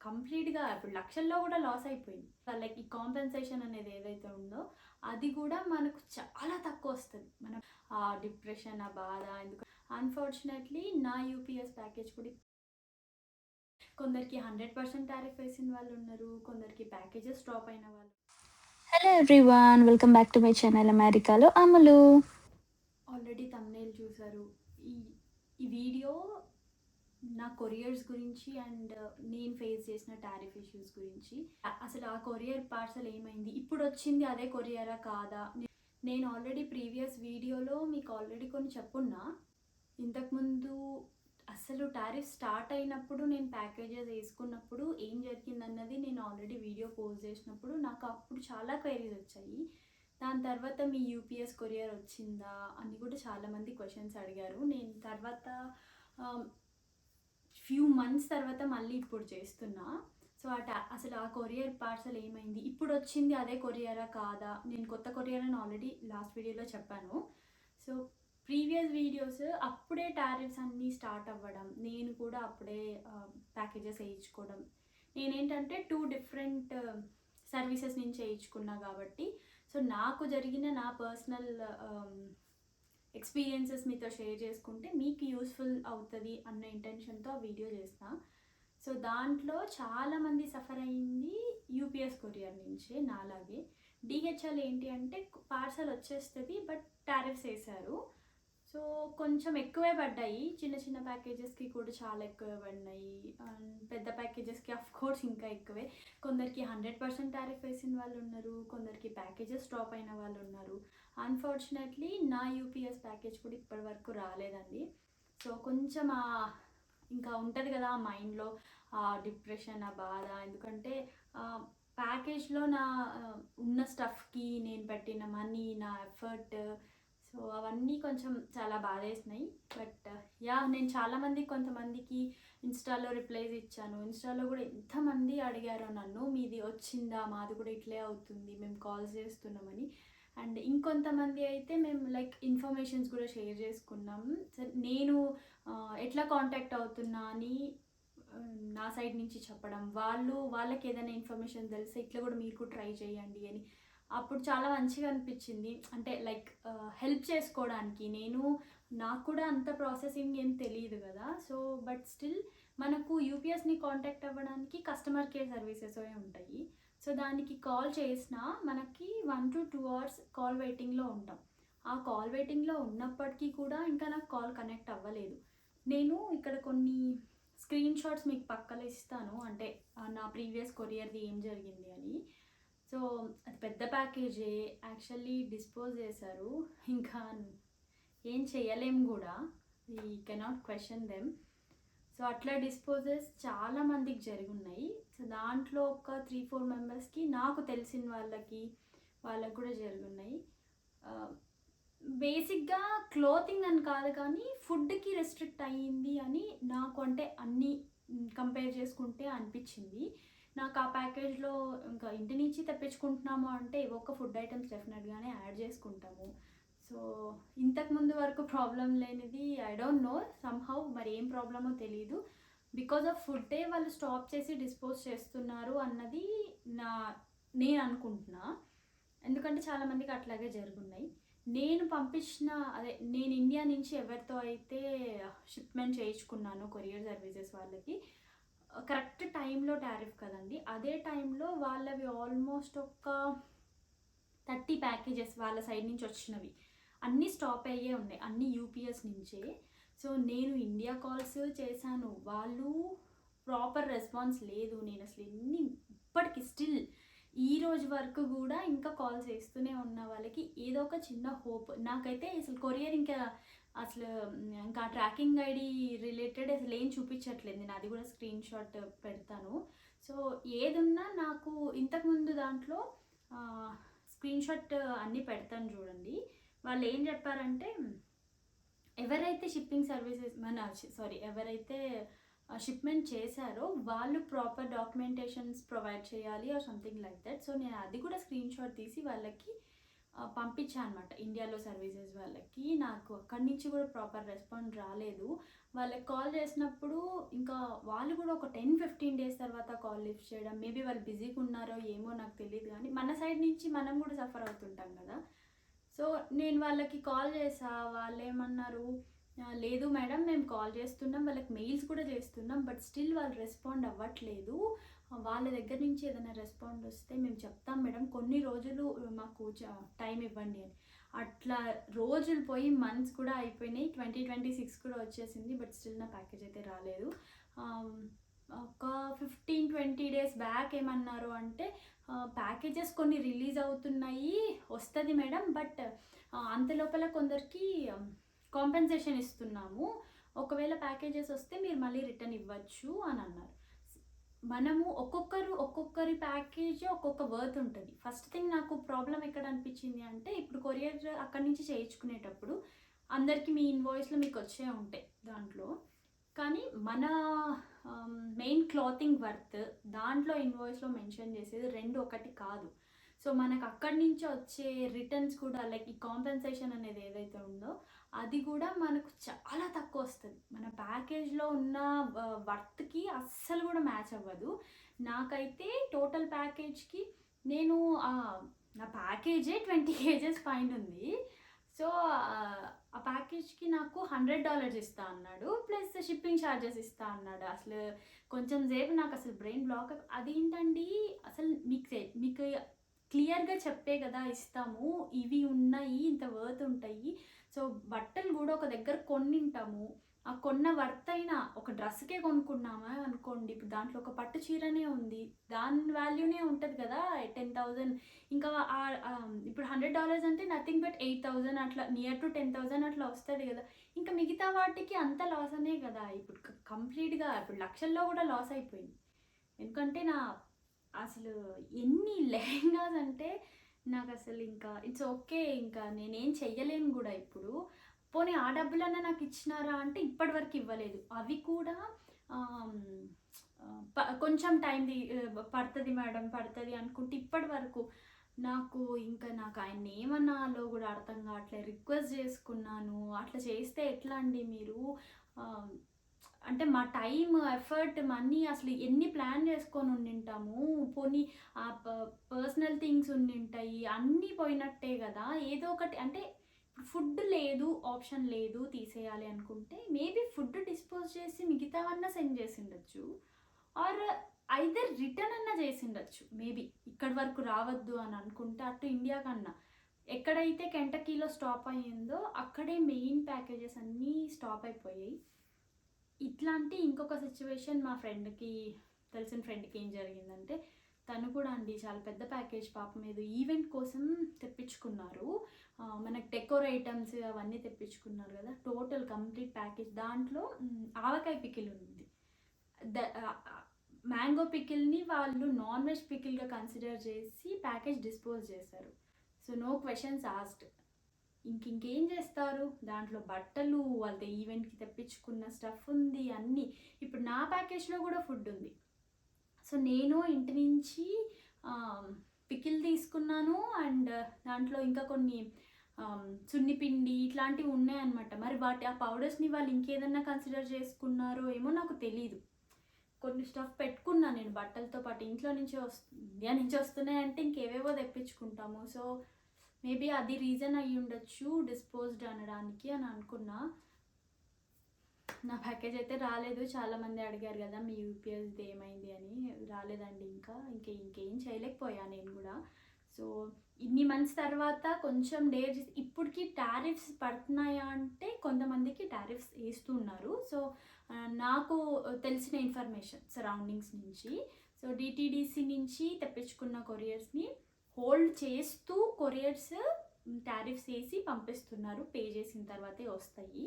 కంప్లీట్‌గా ఇప్పుడు లక్షల్లో గూడా లాస్ అయిపోయింది. లైక్ ఈ కాంపెన్సేషన్ అనేది ఏదైతే ఉందో, అది గూడా మనకు చాలా తక్కువొస్తది. మనం ఆ డిప్రెషన్, ఆ బాధ ఎందుకు అన్‌ఫార్చునేట్‌లీ నా యూపీఎస్ ప్యాకేజ్ కూడా కొందరికి 100% టారిఫ్ వేసిన వాళ్ళున్నారు. కొందరికి ప్యాకేజెస్ డ్రాప్ అయిన వాళ్ళు. Hello everyone, welcome back to my channel అమెరికాలో అమ్ములు. ఆల్రెడీ థంబ్‌నెయిల్ చూసారు. ఈ ఈ వీడియో నా కొరియర్స్ గురించి అండ్ నేను ఫేస్ చేసిన టారిఫ్ ఇష్యూస్ గురించి. అసలు ఆ కొరియర్ పార్సల్ ఏమైంది? ఇప్పుడొచ్చింది అదే కొరియరా కాదా? నేను ఆల్రెడీ ప్రీవియస్ వీడియోలో మీకు ఆల్రెడీ కొన్ని చెప్పున్నా. ఇంతకుముందు అసలు టారిఫ్ స్టార్ట్ అయినప్పుడు నేను ప్యాకేజెస్ ఏసుకున్నప్పుడు ఏం జరిగిందన్నది నేను ఆల్రెడీ వీడియో పోస్ట్ చేసినప్పుడు నాకు అప్పుడు చాలా క్వెరీస్ వచ్చాయి. దాని తర్వాత మీ యూపీఎస్ కొరియర్ వచ్చిందా అని కూడా చాలామంది క్వెషన్స్ అడిగారు. నేను తర్వాత ఫ్యూ మంత్స్ తర్వాత మళ్ళీ ఇప్పుడు చేస్తున్నా. సో అసలు ఆ కొరియర్ పార్సల్ ఏమైంది? ఇప్పుడొచ్చింది అదే కొరియరా కాదా? నేను కొత్త కొరియర్ అని ఆల్రెడీ లాస్ట్ వీడియోలో చెప్పాను. సో ప్రీవియస్ వీడియోస్ అప్పుడే టారిఫ్స్ అన్నీ స్టార్ట్ అవ్వడం, నేను కూడా అప్పుడే ప్యాకేజెస్ ఏయించుకోవడం. నేనేంటంటే 2 డిఫరెంట్ సర్వీసెస్ నుంచి ఏయించుకున్నా కాబట్టి, సో నాకు జరిగిన నా పర్సనల్ ఎక్స్పీరియన్సెస్ మీతో షేర్ చేసుకుంటే మీకు యూస్ఫుల్ అవుతుంది అన్న ఇంటెన్షన్తో ఆ వీడియో చేస్తా. సో దాంట్లో చాలామంది సఫర్ అయింది యూపీఎస్ కొరియర్ నుంచే నాలాగే. డిహెచ్ఎల్ ఏంటి అంటే పార్సల్ వచ్చేస్తుంది బట్ టారిఫ్స్ వేశారు. సో కొంచెం ఎక్కువే పడ్డాయి. చిన్న చిన్న ప్యాకేజెస్కి కూడా చాలా ఎక్కువే పడినాయి. అండ్ పెద్ద ప్యాకేజెస్కి కోర్స్ ఇంకా ఎక్కువే. కొందరికి 100% టారిఫ్ వేసిన వాళ్ళు ఉన్నారు. కొందరికి ప్యాకేజెస్ డ్రాప్ అయిన వాళ్ళు ఉన్నారు. అన్ఫార్చునేట్లీ నా యూపీఎస్ ప్యాకేజ్ కూడా ఇప్పటి వరకు రాలేదండి. సో కొంచెం ఇంకా ఉంటుంది కదా ఆ మైండ్లో ఆ డిప్రెషన్, ఆ బాధ. ఎందుకంటే ప్యాకేజ్లో నా ఉన్న స్టఫ్కి నేను పెట్టిన మనీ, నా ఎఫర్ట్, సో అవన్నీ కొంచెం చాలా బాధేసినాయి. బట్ నేను చాలామంది కొంతమందికి ఇన్స్టాలో రిప్లైస్ ఇచ్చాను. ఇన్స్టాలో కూడా ఎంతమంది అడిగారో నన్ను, మీది వచ్చిందా, మాది కూడా ఇట్లే అవుతుంది, మేము కాల్స్ చేస్తున్నామని. అండ్ ఇంకొంతమంది అయితే మేము లైక్ ఇన్ఫర్మేషన్స్ కూడా షేర్ చేసుకున్నాం. సరే నేను ఎట్లా కాంటాక్ట్ అవుతున్నా అని నా సైడ్ నుంచి చెప్పడం, వాళ్ళకి ఏదైనా ఇన్ఫర్మేషన్ తెలిస్తే ఇట్లా కూడా మీరు ట్రై చేయండి అని. అప్పుడు చాలా మంచిగా అనిపించింది. అంటే లైక్ హెల్ప్ చేసుకోవడానికి. నాకు కూడా అంత ప్రాసెసింగ్ ఏం తెలియదు కదా. సో బట్ స్టిల్ మనకు యూపీఎస్ని కాంటాక్ట్ అవ్వడానికి కస్టమర్ కేర్ సర్వీసెస్ ఉంటాయి. సో దానికి కాల్ చేసినా మనకి 1 to 2 hours కాల్ వెయిటింగ్లో ఉంటాం. ఆ కాల్ వెయిటింగ్లో ఉన్నప్పటికీ కూడా ఇంకా నాకు కాల్ కనెక్ట్ అవ్వలేదు. నేను ఇక్కడ కొన్ని స్క్రీన్ షాట్స్ మీకు పక్కలో ఇస్తాను. అంటే నా ప్రీవియస్ కొరియర్ది ఏం జరిగింది అని. సో అది పెద్ద ప్యాకేజే, యాక్చువల్లీ డిస్పోజ్ చేశారు. ఇంకా ఏం చేయలేం కూడా. We cannot question them. So అట్లా డిస్పోజెస్ చాలా మందికి జరిగి ఉన్నాయి. సో దాంట్లో ఒక 3-4 మెంబర్స్కి, నాకు తెలిసిన వాళ్ళకి కూడా జరిగి ఉన్నాయి. బేసిక్గా క్లోతింగ్ అని కాదు కానీ ఫుడ్కి రెస్ట్రిక్ట్ అయ్యింది అని నాకు, అంటే అన్నీ కంపేర్ చేసుకుంటే అనిపించింది. నాకు ఆ ప్యాకేజ్లో ఇంకా ఇంటి నుంచి తెప్పించుకుంటున్నాము అంటే ఒక్క ఫుడ్ ఐటమ్స్ డెఫినెట్గానే యాడ్ చేసుకుంటాము. సో ఇంతకుముందు వరకు ప్రాబ్లం లేనిది ఐ డోంట్ నో, సమ్హౌ మరి ఏం ప్రాబ్లమో తెలీదు. బికాజ్ ఆఫ్ ఫుడ్డే వాళ్ళు స్టాప్ చేసి డిస్పోజ్ చేస్తున్నారు అన్నది నేను అనుకుంటున్నా. ఎందుకంటే చాలామందికి అట్లాగే జరుగున్నాయి. నేను ఇండియా నుంచి ఎవరితో అయితే షిప్మెంట్ చేయించుకున్నానో కొరియర్ సర్వీసెస్ వాళ్ళకి కరెక్ట్ టైంలో టారిఫ్ కదండి. అదే టైంలో వాళ్ళవి ఆల్మోస్ట్ ఒక 30 ప్యాకేజెస్ వాళ్ళ సైడ్ నుంచి వచ్చినవి అన్నీ స్టాప్ అయ్యే ఉన్నాయి, అన్నీ యూపీఎస్ నుంచే. సో నేను ఇండియా కాల్స్ చేశాను, వాళ్ళు ప్రాపర్ రెస్పాన్స్ లేదు. నేను అసలు ఇప్పటికి స్టిల్ ఈ రోజు వరకు కూడా ఇంకా కాల్స్ వేస్తూనే ఉన్న వాళ్ళకి ఏదో ఒక చిన్న హోప్. నాకైతే అసలు కొరియర్ అసలు ఇంకా ట్రాకింగ్ ఐడి రిలేటెడ్ అసలు ఏం చూపించట్లేదు. నేను అది కూడా స్క్రీన్ షాట్ పెడతాను. సో ఏదున్నా నాకు ఇంతకుముందు దాంట్లో స్క్రీన్ షాట్ అన్నీ పెడతాను చూడండి. వాళ్ళు ఏం చెప్పారంటే, ఎవరైతే షిప్పింగ్ సర్వీసెస్ ఎవరైతే షిప్మెంట్ చేశారో వాళ్ళు ప్రాపర్ డాక్యుమెంటేషన్స్ ప్రొవైడ్ చేయాలి or something like that. So నేను అది కూడా స్క్రీన్ షాట్ తీసి వాళ్ళకి పంపించా అనమాట ఇండియాలో సర్వీసెస్ వాళ్ళకి. నాకు అక్కడి నుంచి కూడా ప్రాపర్ రెస్పాండ్ రాలేదు. వాళ్ళకి కాల్ చేసినప్పుడు ఇంకా వాళ్ళు కూడా ఒక 10-15 డేస్ తర్వాత కాల్ లిఫ్ట్ చేయడం. మేబీ వాళ్ళు బిజీగా ఉన్నారో ఏమో నాకు తెలీదు కానీ మన సైడ్ నుంచి మనం కూడా సఫర్ అవుతుంటాం కదా. సో నేను వాళ్ళకి కాల్ చేసా. వాళ్ళేమన్నారు, లేదు మేడం మేము కాల్ చేస్తున్నాం, వాళ్ళకి మెయిల్స్ కూడా చేస్తున్నాం, బట్ స్టిల్ వాళ్ళు రెస్పాండ్ అవ్వట్లేదు. వాళ్ళ దగ్గర నుంచి ఏదైనా రెస్పాండ్ వస్తే మేము చెప్తాం మేడం, కొన్ని రోజులు మాకు టైం ఇవ్వండి అని. అట్లా రోజులు పోయి మంత్స్ కూడా అయిపోయినాయి. 2026 కూడా వచ్చేసింది, బట్ స్టిల్ నా ప్యాకేజ్ అయితే రాలేదు. ఒక 15-20 డేస్ బ్యాక్ ఏమన్నారు అంటే, ప్యాకేజెస్ కొన్ని రిలీజ్ అవుతున్నాయి, వస్తుంది మేడం, బట్ అంత లోపల కొందరికి కాంపెన్సేషన్ ఇస్తున్నాము, ఒకవేళ ప్యాకేజెస్ వస్తే మీరు మళ్ళీ రిటర్న్ ఇవ్వచ్చు అని అన్నారు. మనము ఒక్కొక్కరి ప్యాకేజ్ ఒక్కొక్క వర్త్ ఉంటుంది. ఫస్ట్ థింగ్ నాకు ప్రాబ్లం ఎక్కడ అనిపించింది అంటే, ఇప్పుడు కొరియర్ అక్కడి నుంచి చేయించుకునేటప్పుడు అందరికీ మీ ఇన్వాయిస్లో మీకు వచ్చే ఉంటాయి దాంట్లో, కానీ మన మెయిన్ క్లాతింగ్ వర్త్ దాంట్లో ఇన్వాయిస్లో మెన్షన్ చేసేది 2 ఒకటి కాదు. సో మనకు అక్కడి నుంచి వచ్చే రిటర్న్స్ కూడా లైక్ ఈ కాంపెన్సేషన్ అనేది ఏదైతే ఉందో అది కూడా మనకు చాలా తక్కువ వస్తుంది. మన ప్యాకేజ్లో ఉన్న వర్త్కి అస్సలు కూడా మ్యాచ్ అవ్వదు. నాకైతే టోటల్ ప్యాకేజ్కి నేను నా ప్యాకేజే 20 kgs పైన ఉంది. సో ఆ ప్యాకేజ్కి నాకు $100 ఇస్తా అన్నాడు, ప్లస్ షిప్పింగ్ ఛార్జెస్ ఇస్తా అన్నాడు. అసలు కొంచెం సేపు నాకు అసలు బ్రెయిన్ బ్లాక్. అదేంటండి, అసలు మీకు క్లియర్గా చెప్పే కదా ఇస్తాము, ఇవి ఉన్నాయి, ఇంత వర్త్ ఉంటాయి. సో బట్టలు కూడా ఒక దగ్గర కొన్నింటాము, ఆ కొన్న వర్త్ అయినా ఒక డ్రెస్కే కొనుక్కున్నామా అనుకోండి, ఇప్పుడు దాంట్లో ఒక పట్టు చీరనే ఉంది, దాని వాల్యూనే ఉంటుంది కదా 10,000. ఇంకా ఇప్పుడు $100 అంటే నథింగ్ బట్ 8,000 అట్లా, నియర్ టు 10,000 అట్లా వస్తుంది కదా. ఇంకా మిగతా వాటికి అంత లాస్ అనే కదా. ఇప్పుడు కంప్లీట్గా ఇప్పుడు లక్షల్లో కూడా లాస్ అయిపోయింది. ఎందుకంటే అసలు ఎన్ని లెహెంగాస్ అంటే నాకు అసలు ఇంకా ఇట్స్ ఓకే, ఇంకా నేనేం చెయ్యలేను కూడా ఇప్పుడు. పోనీ ఆ డబ్బులన్నా నాకు ఇచ్చినారా అంటే ఇప్పటివరకు ఇవ్వలేదు. అవి కూడా కొంచెం టైం పడుతుంది మేడం, పడుతుంది అనుకుంటే ఇప్పటి వరకు నాకు ఆయన ఏమన్నాలో కూడా అర్థం కావట్లేదు. రిక్వెస్ట్ చేసుకున్నాను, అట్లా చేస్తే ఎట్లా అండి మీరు, అంటే మా టైం, ఎఫర్ట్, మనీ అసలు ఎన్ని ప్లాన్ చేసుకొని ఉండింటాము. పోనీ ఆ పర్సనల్ థింగ్స్ ఉండింటాయి, అన్నీ పోయినట్టే కదా. ఏదో ఒకటి అంటే ఫుడ్ లేదు, ఆప్షన్ లేదు, తీసేయాలి అనుకుంటే మేబీ ఫుడ్ డిస్పోజ్ చేసి మిగతావన్నా సెండ్ చేసి ఉండొచ్చు, ఆర్ ఐదర్ రిటర్న్ అన్నా చేసి ఉండొచ్చు. మేబీ ఇక్కడి వరకు రావద్దు అని అనుకుంటే అటు ఇండియా కన్నా ఎక్కడైతే కెంటకీలో స్టాప్ అయ్యిందో అక్కడే మెయిన్ ప్యాకేజెస్ అన్నీ స్టాప్ అయిపోయాయి. ఇట్లాంటి ఇంకొక సిచ్యువేషన్ మా తెలిసిన ఫ్రెండ్కి ఏం జరిగిందంటే, తను కూడా అండి చాలా పెద్ద ప్యాకేజ్, పాపం ఏదో ఈవెంట్ కోసం తెప్పించుకున్నారు. మనకు డెకోర్ ఐటమ్స్ అవన్నీ తెప్పించుకున్నారు కదా, టోటల్ కంప్లీట్ ప్యాకేజ్. దాంట్లో ఆవకాయ పికిల్ ఉంది. మ్యాంగో పికిల్ని వాళ్ళు నాన్ వెజ్ పికిల్గా కన్సిడర్ చేసి ప్యాకేజ్ డిస్పోజ్ చేశారు. So no questions asked. ఇంకేం చేస్తారు, దాంట్లో బట్టలు, వాళ్ళ ఈవెంట్కి తెప్పించుకున్న స్టఫ్ ఉంది, అన్నీ. ఇప్పుడు నా ప్యాకేజ్లో కూడా ఫుడ్ ఉంది. సో నేను ఇంటి నుంచి పికిల్ తీసుకున్నాను, అండ్ దాంట్లో ఇంకా కొన్ని సున్నిపిండి ఇట్లాంటివి ఉన్నాయన్నమాట. మరి ఆ పౌడర్స్ని వాళ్ళు ఇంకేదన్నా కన్సిడర్ చేసుకున్నారో ఏమో నాకు తెలీదు. కొన్ని స్టఫ్ పెట్టుకున్నాను నేను బట్టలతో పాటు. ఇండియా నుంచి వస్తున్నాయంటే ఇంకేవేవో తెప్పించుకుంటాము. సో మేబీ అది రీజన్ అయ్యి ఉండొచ్చు డిస్పోజ్డ్ అనడానికి అని అనుకున్నా. నా ప్యాకేజ్ అయితే రాలేదు. చాలామంది అడిగారు కదా మీ యూపీఎస్ది ఏమైంది అని. రాలేదండి, ఇంకేం చేయలేకపోయా నేను కూడా. సో ఇన్ని మంత్స్ తర్వాత కొంచెం డేర్ ఇప్పటికి టారిఫ్స్ పడుతున్నాయా అంటే కొంతమందికి టారిఫ్స్ వేస్తున్నారు. సో నాకు తెలిసిన ఇన్ఫర్మేషన్ సరౌండింగ్స్ నుంచి, సో డిటీడీసీ నుంచి తెప్పించుకున్న కొరియర్స్ని హోల్డ్ చేస్తూ కొరియర్స్ టారిఫ్స్ వేసి పంపిస్తున్నారు. పే చేసిన తర్వాతే వస్తాయి.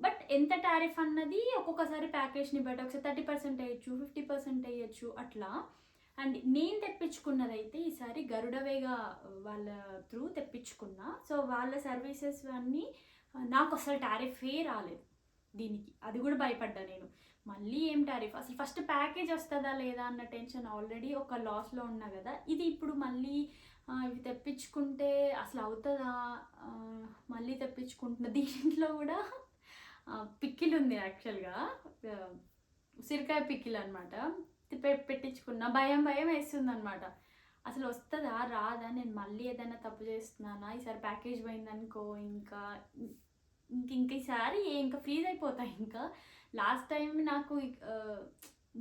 బట్ ఎంత టారిఫ్ అన్నది ఒక్కొక్కసారి ప్యాకేజ్ని బట్టి ఒకసారి 30% వేయచ్చు, 50% వేయచ్చు అట్లా. అండ్ నేను తెప్పించుకున్నదైతే ఈసారి గరుడవేగా వాళ్ళ త్రూ తెప్పించుకున్నా. సో వాళ్ళ సర్వీసెస్ అన్నీ నాకు అసలు టారిఫే రాలేదు దీనికి. అది కూడా భయపడ్డా నేను, మళ్ళీ ఏం టారిఫ్, అసలు ఫస్ట్ ప్యాకేజ్ వస్తుందా లేదా అన్న టెన్షన్. ఆల్రెడీ ఒక లాస్లో ఉన్నా కదా, ఇది ఇప్పుడు మళ్ళీ ఇవి తెప్పించుకుంటే అసలు అవుతుందా, మళ్ళీ తెప్పించుకుంటున్నా. దీంట్లో కూడా పిక్కిల్ ఉంది యాక్చువల్గా, ఉసిరికాయ పిక్కిల్ అనమాట. పెట్టించుకున్న భయం వేస్తుంది అనమాట. అసలు వస్తుందా రాదా, నేను మళ్ళీ ఏదైనా తప్పు చేస్తున్నానా, ఈసారి ప్యాకేజ్ పోయిందనుకో ఇంకా ఈసారి ఇంకా ఫ్రీజ్ అయిపోతాయి. ఇంకా లాస్ట్ టైం నాకు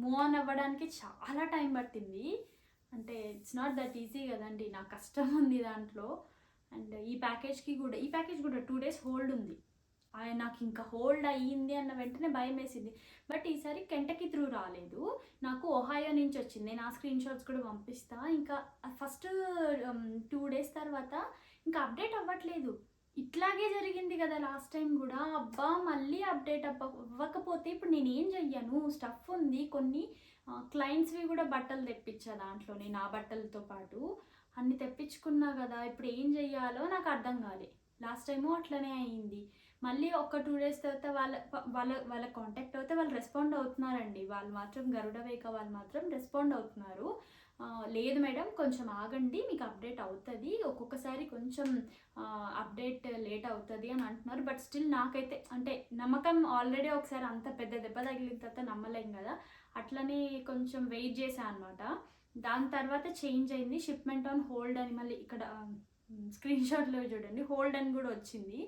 మూవ్ ఆన్ అవ్వడానికి చాలా టైం పట్టింది. అంటే ఇట్స్ నాట్ దట్ ఈజీ కదండి, నాకు కష్టం ఉంది దాంట్లో. అండ్ ఈ ప్యాకేజ్ కూడా 2 days హోల్డ్ ఉంది. నాకు ఇంకా హోల్డ్ అయ్యింది అన్న వెంటనే భయం వేసింది. బట్ ఈసారి కెంటకీ త్రూ రాలేదు, నాకు ఒహాయో నుంచి వచ్చింది. నేను ఆ స్క్రీన్ షాట్స్ కూడా పంపిస్తా. ఇంకా ఫస్ట్ 2 days తర్వాత ఇంకా అప్డేట్ అవ్వట్లేదు. ఇట్లాగే జరిగింది కదా లాస్ట్ టైం కూడా. అబ్బా మళ్ళీ అప్డేట్ అవ్వకపోతే ఇప్పుడు నేను ఏం చెయ్యను, స్టఫ్ ఉంది. కొన్ని క్లయింట్స్వి కూడా బట్టలు తెప్పించా దాంట్లో, నేను ఆ బట్టలతో పాటు అన్ని తెప్పించుకున్నా కదా, ఇప్పుడు ఏం చెయ్యాలో నాకు అర్థం కాలే. లాస్ట్ టైము అట్లనే అయింది. మళ్ళీ ఒక 2 days తర్వాత వాళ్ళ కాంటాక్ట్ అవుతే వాళ్ళు రెస్పాండ్ అవుతున్నారండి. వాళ్ళు మాత్రం గరుడవేగ వాళ్ళు మాత్రం రెస్పాండ్ అవుతున్నారు. లేదు మేడం కొంచెం ఆగండి, మీకు అప్డేట్ అవుతుంది, ఒక్కొక్కసారి కొంచెం అప్డేట్ లేట్ అవుతుంది అని అంటున్నారు. బట్ స్టిల్ నాకైతే అంటే నమ్మకం, ఆల్రెడీ ఒకసారి అంత పెద్ద దెబ్బ తగిలిన తర్వాత నమ్మలేం కదా, అట్లనే కొంచెం వెయిట్ చేశాను అనమాట. దాని తర్వాత చేంజ్ అయింది, షిప్మెంట్ ఆన్ హోల్డ్ అని మళ్ళీ ఇక్కడ స్క్రీన్ షాట్లో చూడండి హోల్డ్ అని కూడా వచ్చింది.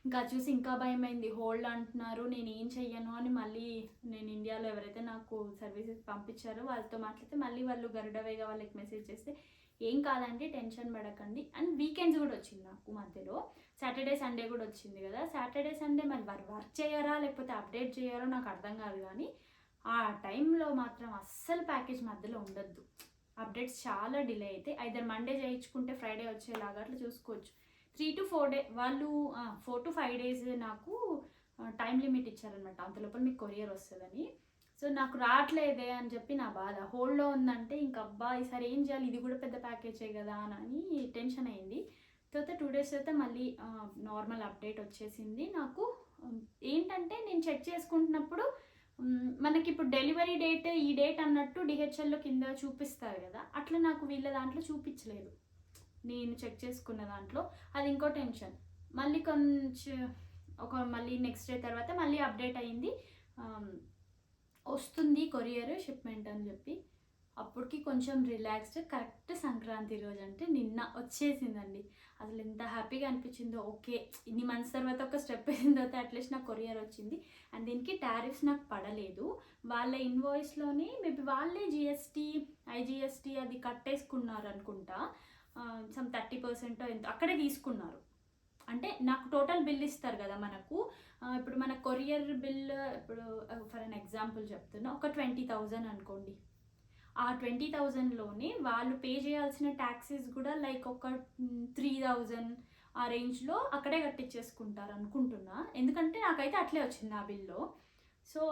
ఇంకా చూసి ఇంకా భయమైంది, హోల్డ్ అంటున్నారు, నేను ఏం చెయ్యను అని. మళ్ళీ నేను ఇండియాలో ఎవరైతే నాకు సర్వీసెస్ పంపించారో వాళ్ళతో మాట్లాడితే మళ్ళీ వాళ్ళు గరుడవేగ వాళ్ళకి మెసేజ్ చేస్తే ఏం కాదండి టెన్షన్ పడకండి. అండ్ వీకెండ్స్ కూడా వచ్చింది నాకు మధ్యలో, సాటర్డే సండే కూడా వచ్చింది కదా. సాటర్డే సండే మరి వర్క్ చేయరా లేకపోతే అప్డేట్ చేయరో నాకు అర్థం కాదు, కానీ ఆ టైంలో మాత్రం అస్సలు ప్యాకేజ్ మధ్యలో ఉండొద్దు. అప్డేట్స్ చాలా డిలే అయితే ఐదర్ మండే చేయించుకుంటే ఫ్రైడే వచ్చేలాగా అట్లా చూసుకోవచ్చు. 3 to 4 days వాళ్ళు 4 to 5 days నాకు టైం లిమిట్ ఇచ్చారనమాట, అంతలోపల మీకు కొరియర్ వస్తుందని. సో నాకు రావట్లేదే అని చెప్పి నా బాధ, హోల్డ్లో ఉందంటే ఇంకా అబ్బా ఈసారి ఏం చేయాలి, ఇది కూడా పెద్ద ప్యాకేజే కదా అని టెన్షన్ అయింది. తర్వాత 2 days అయితే మళ్ళీ నార్మల్ అప్డేట్ వచ్చేసింది నాకు. ఏంటంటే నేను చెక్ చేసుకుంటున్నప్పుడు మనకి ఇప్పుడు డెలివరీ డేట్ ఈ డేట్ అన్నట్టు డిహెచ్ఎల్లో కింద చూపిస్తారు కదా, అట్లా నాకు వీళ్ళ దాంట్లో చూపించలేదు నేను చెక్ చేసుకున్న దాంట్లో. అది ఇంకో టెన్షన్. మళ్ళీ మళ్ళీ నెక్స్ట్ డే తర్వాత మళ్ళీ అప్డేట్ అయింది, వస్తుంది కొరియర్ షిప్మెంట్ అని చెప్పి. అప్పటికి కొంచెం రిలాక్స్డ్. కరెక్ట్ సంక్రాంతి రోజు అంటే నిన్న వచ్చేసిందండి. అసలు ఎంత హ్యాపీగా అనిపించిందో. ఓకే ఇన్ని మంత్స్ తర్వాత ఒక స్టెప్ వేసిన తర్వాత అట్లీస్ట్ నాకు కొరియర్ వచ్చింది. అండ్ దీనికి టారిఫ్స్ నాకు పడలేదు. వాళ్ళ ఇన్వాయిస్లోనే మేబీ వాళ్ళే ఐజిఎస్టీ అది కట్టేసుకున్నారు అనుకుంటా. సమ్ 30% ఎంత అక్కడే తీసుకున్నారు. అంటే నాకు టోటల్ బిల్ ఇస్తారు కదా మనకు. ఇప్పుడు మన కొరియర్ బిల్ ఇప్పుడు ఫర్ అన్ ఎగ్జాంపుల్ చెప్తున్నా, ఒక 20,000 అనుకోండి. ఆ 20,000లోనే వాళ్ళు పే చేయాల్సిన ట్యాక్సెస్ కూడా లైక్ ఒక 3,000 ఆ రేంజ్లో అక్కడే కట్టించేసుకుంటారు అనుకుంటున్నా. ఎందుకంటే నాకైతే అట్లే వచ్చింది ఆ బిల్లో. సో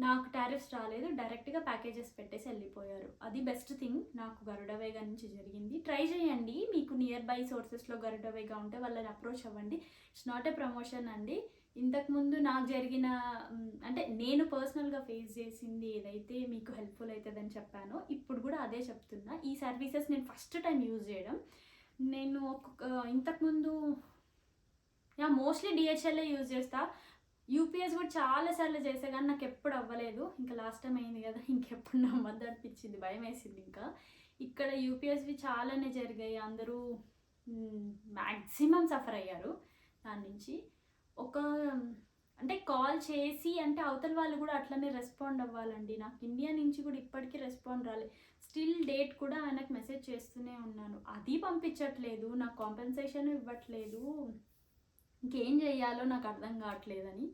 నాకు టారిఫ్స్ రాలేదు, డైరెక్ట్గా ప్యాకేజెస్ పెట్టేసి వెళ్ళిపోయారు. అది బెస్ట్ థింగ్ నాకు గరుడవేగ నుంచి జరిగింది. ట్రై చేయండి, మీకు నియర్ బై సోర్సెస్లో గరుడవేగ ఉంటే వాళ్ళని అప్రోచ్ అవ్వండి. ఇట్స్ నాట్ ఏ ప్రమోషన్ అండి. ఇంతకుముందు నాకు జరిగిన అంటే నేను పర్సనల్గా ఫేస్ చేసింది ఏదైతే మీకు హెల్ప్ఫుల్ అవుతుందని చెప్పానో ఇప్పుడు కూడా అదే చెప్తున్నా. ఈ సర్వీసెస్ నేను ఫస్ట్ టైం యూజ్ చేయడం. నేను ఇంతకుముందు మోస్ట్లీ డిహెచ్ఎల్ఏ యూజ్ చేస్తా. యూపీఎస్ కూడా చాలాసార్లు చేసా కానీ నాకు ఎప్పుడు అవ్వలేదు. ఇంకా లాస్ట్ టైం అయింది కదా, ఇంకెప్పుడు నమ్మద్దు అనిపించింది, భయం వేసింది. ఇంకా ఇక్కడ యూపీఎస్వి చాలానే జరిగాయి, అందరూ మ్యాక్సిమం సఫర్ అయ్యారు దాని నుంచి. అంటే కాల్ చేసి అంటే అవతల వాళ్ళు కూడా అట్లనే రెస్పాండ్ అవ్వాలండి. నాకు ఇండియా నుంచి కూడా ఇప్పటికీ రెస్పాండ్ రాలేదు. స్టిల్ డేట్ కూడా ఆయనకు మెసేజ్ చేస్తూనే ఉన్నాను, అది పంపించట్లేదు, నాకు కాంపెన్సేషన్ ఇవ్వట్లేదు, ఇంకేం చేయాలో నాకు అర్థం కావట్లేదని.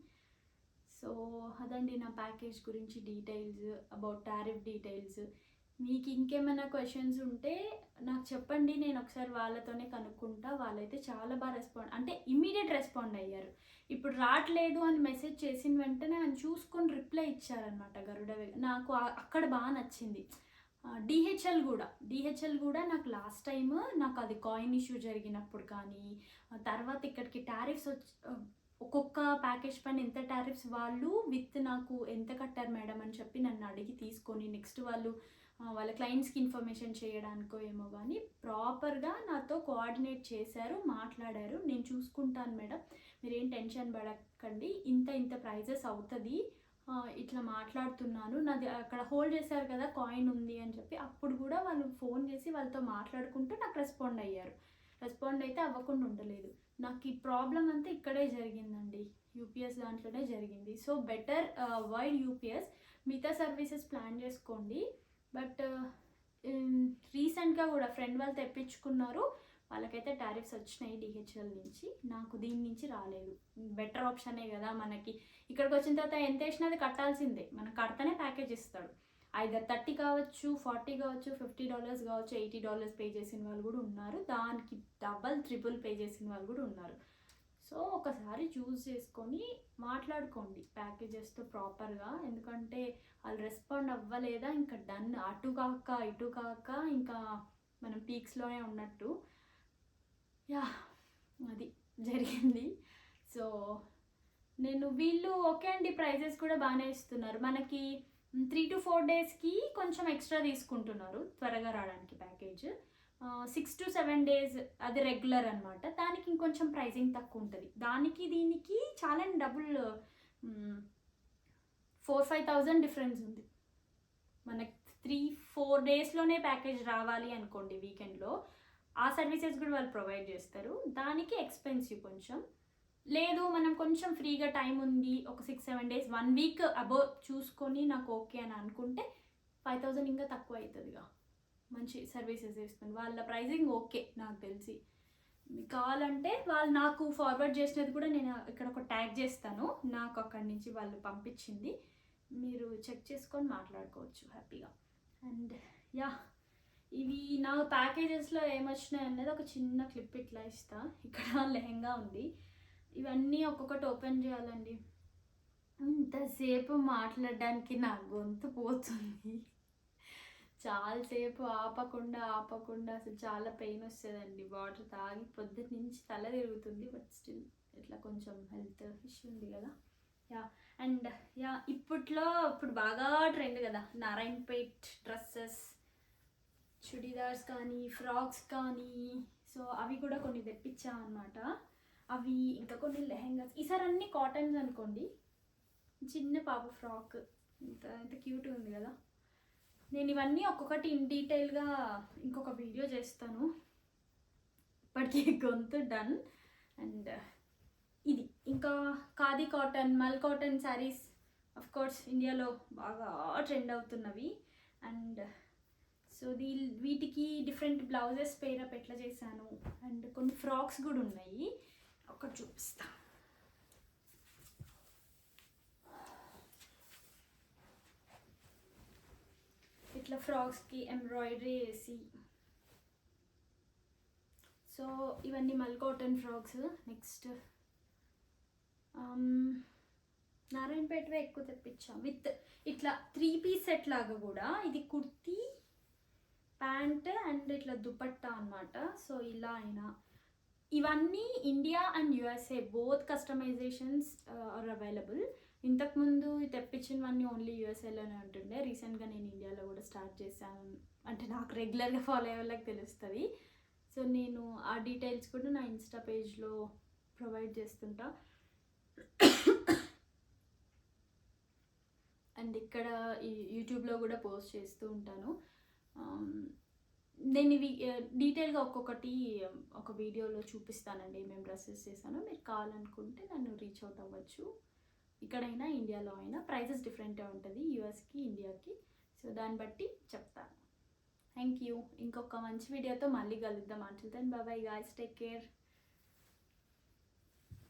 సో అదండి నా ప్యాకేజ్ గురించి డీటెయిల్స్, అబౌట్ టారిఫ్ డీటెయిల్స్. మీకు ఇంకేమైనా క్వశ్చన్స్ ఉంటే నాకు చెప్పండి, నేను ఒకసారి వాళ్ళతోనే కనుక్కుంటా. వాళ్ళైతే చాలా బాగా అంటే ఇమ్మీడియట్ రెస్పాండ్ అయ్యారు. ఇప్పుడు రావట్లేదు అని మెసేజ్ చేసిన వెంటనే ఆయన చూసుకొని రిప్లై ఇచ్చారనమాట గరుడవేగ. నాకు అక్కడ బాగా నచ్చింది. డిహెచ్ఎల్ కూడా నాకు లాస్ట్ టైం నాకు అది కాయిన్ ఇష్యూ జరిగినప్పుడు కానీ తర్వాత ఇక్కడికి టారిఫ్స్ ఒక్కొక్క ప్యాకేజ్ పైన ఎంత టారిఫ్స్ వాళ్ళు విత్ నాకు ఎంత కట్టారు మేడం అని చెప్పి నన్ను అడిగి తీసుకొని నెక్స్ట్ వాళ్ళు వాళ్ళ క్లయింట్స్కి ఇన్ఫర్మేషన్ చేయడానికో ఏమో కానీ ప్రాపర్గా నాతో కోఆర్డినేట్ చేశారు, మాట్లాడారు. నేను చూసుకుంటాను మేడం, మీరేం టెన్షన్ పడకండి, ఇంత ప్రైజెస్ అవుతుంది, ఇట్లా మాట్లాడుతున్నాను, నాది అక్కడ హోల్డ్ చేశారు కదా కాయిన్ ఉంది అని చెప్పి. అప్పుడు కూడా వాళ్ళు ఫోన్ చేసి వాళ్ళతో మాట్లాడుకుంటూ నాకు రెస్పాండ్ అయ్యారు. రెస్పాండ్ అయితే అవ్వకుండా ఉండలేదు. నాకు ఈ ప్రాబ్లం అంతా ఇక్కడే జరిగిందండి, యూపీఎస్ దాంట్లోనే జరిగింది. So better avoid UPS. మిగతా సర్వీసెస్ ప్లాన్ చేసుకోండి. బట్ రీసెంట్గా కూడా ఫ్రెండ్ వాళ్ళు తెప్పించుకున్నారు, వాళ్ళకైతే టారిఫ్స్ వచ్చినాయి డిహెచ్ఎల్ నుంచి. నాకు దీని నుంచి రాలేదు. బెటర్ ఆప్షనే కదా మనకి. ఇక్కడికి వచ్చిన తర్వాత ఎంత వేసినా అది కట్టాల్సిందే, మనం కడితేనే ప్యాకేజ్ ఇస్తాడు. ఐదర్ 30 కావచ్చు, 40 కావచ్చు, $50 కావచ్చు, $80 పే చేసిన వాళ్ళు కూడా ఉన్నారు, దానికి డబల్ ట్రిపుల్ పే చేసిన వాళ్ళు కూడా ఉన్నారు. సో ఒకసారి చూస్ చేసుకొని మాట్లాడుకోండి ప్యాకేజెస్తో ప్రాపర్గా. ఎందుకంటే వాళ్ళు రెస్పాండ్ అవ్వలేదా ఇంకా డన్, అటు కాక ఇటు కాక ఇంకా మనం పీక్స్లోనే ఉన్నట్టు. యా, అది జరిగింది. సో నేను వీళ్ళు ఓకే అండి, ప్రైజెస్ కూడా బాగానే ఇస్తున్నారు మనకి. 3 to 4 డేస్కి కొంచెం ఎక్స్ట్రా తీసుకుంటున్నారు త్వరగా రావడానికి ప్యాకేజ్. 6 to 7 డేస్ అది రెగ్యులర్ అనమాట, దానికి ఇంకొంచెం ప్రైజింగ్ తక్కువ ఉంటుంది. దానికి దీనికి చాలా డబుల్ 4-5,000 డిఫరెన్స్ ఉంది. మనకి 3-4 డేస్లోనే ప్యాకేజ్ రావాలి అనుకోండి వీకెండ్లో, ఆ సర్వీసెస్ కూడా వాళ్ళు ప్రొవైడ్ చేస్తారు. దానికి ఎక్స్పెన్సివ్ కొంచెం. లేదు మనం కొంచెం ఫ్రీగా టైం ఉంది, ఒక 6-7 డేస్ 1 వీక్ అబోవ్ చూసుకొని నాకు ఓకే అని అనుకుంటే 5,000 ఇంకా తక్కువ అవుతుందిగా. మంచి సర్వీసెస్ ఇస్తుంది, వాళ్ళ ప్రైజింగ్ ఓకే నాకు తెలిసి. మీకు కావాలంటే వాళ్ళు నాకు ఫార్వర్డ్ చేసినది కూడా నేను ఇక్కడ ఒక ట్యాగ్ చేస్తాను, నాకు అక్కడి నుంచి వాళ్ళు పంపించింది, మీరు చెక్ చేసుకొని మాట్లాడుకోవచ్చు హ్యాపీగా. అండ్ యా, ఇవి నా ప్యాకేజెస్లో ఏమొచ్చినాయి అనేది ఒక చిన్న క్లిప్ ఇట్లా ఇస్తా. ఇక్కడ లెహంగా ఉంది, ఇవన్నీ ఒక్కొక్కటి ఓపెన్ చేయాలండి. ఇంతసేపు మాట్లాడడానికి నా గొంతు పోతుంది, చాలాసేపు ఆపకుండా అసలు చాలా పెయిన్ వస్తుందండి. వాటర్ తాగి పొద్దున్న నుంచి తల తిరుగుతుంది, బట్ స్టిల్ ఇట్లా కొంచెం హెల్త్ ఇష్యూ ఉంది కదా. యా, అండ్ యా, ఇప్పుడు బాగా ట్రెండ్ కదా నారాయణపేట్ డ్రెస్సెస్, చుడీదార్స్ కానీ ఫ్రాక్స్ కానీ. సో అవి కూడా కొన్ని తెప్పించా అనమాట. అవి ఇంకా కొన్ని లెహెంగాస్, ఈసారి అన్ని కాటన్స్ అనుకోండి. చిన్న పాప ఫ్రాక్ ఇంత క్యూట్గా ఉంది కదా. నేను ఇవన్నీ ఒక్కొక్కటి ఇన్ డీటెయిల్గా ఇంకొక వీడియో చేస్తాను. ఇప్పటికీ గొంతు డన్. అండ్ ఇది ఇంకా ఖాదీ కాటన్, మల్ కాటన్ శారీస్ కోర్స్ ఇండియాలో బాగా ట్రెండ్ అవుతున్నవి. అండ్ సో వీటికి డిఫరెంట్ బ్లౌజెస్ పేరప్ ఎట్లా చేశాను. అండ్ కొన్ని ఫ్రాక్స్ కూడా ఉన్నాయి, ఒకటి చూపిస్తా. ఇట్లా ఫ్రాక్స్కి ఎంబ్రాయిడరీ వేసి. సో ఇవన్నీ మల్ కాటన్ ఫ్రాక్స్. నెక్స్ట్ నారాయణపేటవే ఎక్కువ తెప్పించాం, విత్ ఇట్లా 3 పీస్ సెట్ లాగా కూడా. ఇది కుర్తీ, ప్యాంట్ అండ్ ఇట్లా దుపట్టా అనమాట. సో ఇలా అయినా ఇవన్నీ India and USA both customisations are available. ఇంతకుముందు తెప్పించినవన్నీ ఓన్లీ యూఎస్ఏలోనే ఉంటుండే. రీసెంట్గా నేను ఇండియాలో కూడా స్టార్ట్ చేశాను, అంటే నాకు రెగ్యులర్గా ఫాలో అయ్యే వాళ్ళకి తెలుస్తుంది. సో నేను ఆ డీటెయిల్స్ కూడా నా ఇన్స్టా పేజ్లో ప్రొవైడ్ చేస్తుంటా. అండ్ ఇక్కడ యూట్యూబ్లో కూడా పోస్ట్ చేస్తూ ఉంటాను. నేను ఇవి డీటెయిల్గా ఒక్కొక్కటి ఒక వీడియోలో చూపిస్తానండి, ఏమేమి డ్రెస్సెస్ చేశానో. మీరు కావాలనుకుంటే నన్ను రీచ్ అవుట్ అవ్వచ్చు. ఇక్కడైనా ఇండియాలో అయినా ప్రైజెస్ డిఫరెంట్గా ఉంటుంది, యూఎస్కి ఇండియాకి. సో దాన్ని బట్టి చెప్తాను. Thank you. ఇంకొక మంచి వీడియోతో మళ్ళీ కలుద్దాం. Until then bye bye guys, take care.